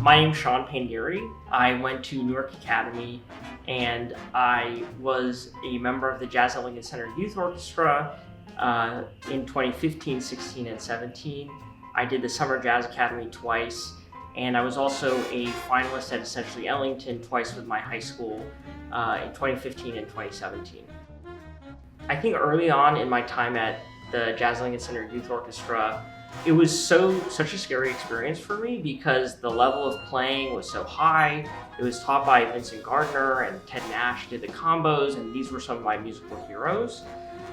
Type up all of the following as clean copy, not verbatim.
My name's Shaan Pandiri. I went to Newark Academy and I was a member of the JALC Lincoln Center Youth Orchestra in 2015, 16, and 17. I did the Summer Jazz Academy twice, and I was also a finalist at essentially Ellington twice with my high school in 2015 and 2017. I think early on in my time at the JALC Lincoln Center Youth Orchestra, it was such a scary experience for me because the level of playing was so high. It was taught by Vincent, Gardner, and Nash did the combos, and these were some of my musical heroes.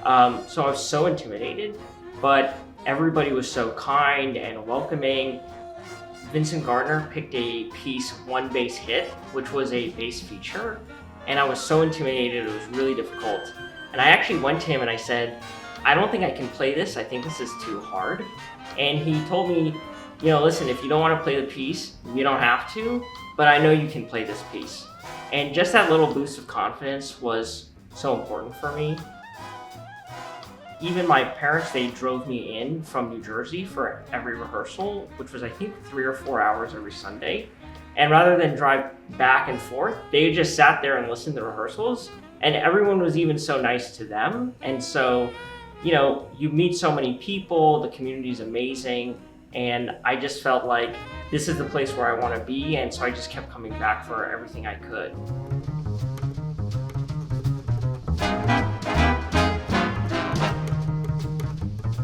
So I was so intimidated, but everybody was so kind and welcoming. Vincent Gardner picked a piece, One Bass Hit, which was a bass feature, and I was so intimidated, it was really difficult. And I actually went to him and I said, I don't think I can play this, I think this is too hard. And he told me, listen, if you don't want to play the piece, you don't have to, but I know you can play this piece. And just that little boost of confidence was so important for me. Even my parents, they drove me in from New Jersey for every rehearsal, which was I think 3 or 4 hours every Sunday. And rather than drive back and forth, they just sat there and listened to rehearsals, and everyone was even so nice to them. And so, you meet so many people, the community is amazing, and I just felt like this is the place where I want to be, and so I just kept coming back for everything I could.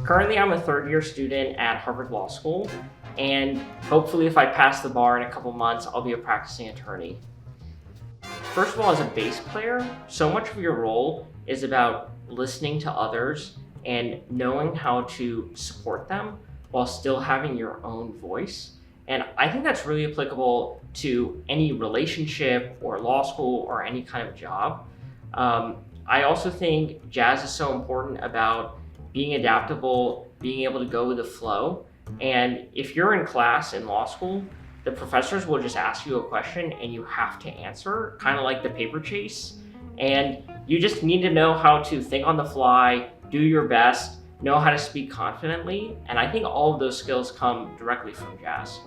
Currently, I'm a third-year student at Harvard Law School, and hopefully if I pass the bar in a couple months, I'll be a practicing attorney. First of all, as a bass player, so much of your role is about listening to others and knowing how to support them while still having your own voice. And I think that's really applicable to any relationship or law school or any kind of job. I also think jazz is so important about being adaptable, being able to go with the flow. And if you're in class in law school, the professors will just ask you a question and you have to answer, kind of like the paper chase. And you just need to know how to think on the fly, do your best, know how to speak confidently. And I think all of those skills come directly from jazz.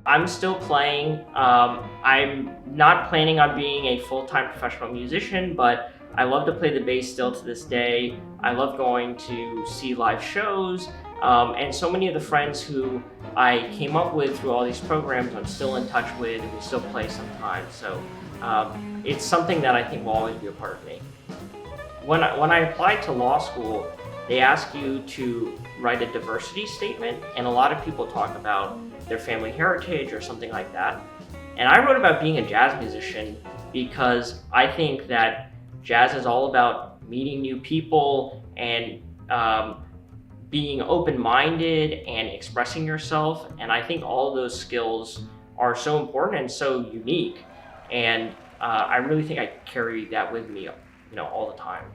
I'm still playing. I'm not planning on being a full-time professional musician, but I love to play the bass still to this day. I love going to see live shows. And so many of the friends who I came up with through all these programs, I'm still in touch with, and we still play sometimes. So it's something that I think will always be a part of me. When I applied to law school, they ask you to write a diversity statement, and a lot of people talk about their family heritage or something like that. And I wrote about being a jazz musician because I think that jazz is all about meeting new people and being open-minded and expressing yourself. And I think all of those skills are so important and so unique. And I really think I carry that with me, all the time.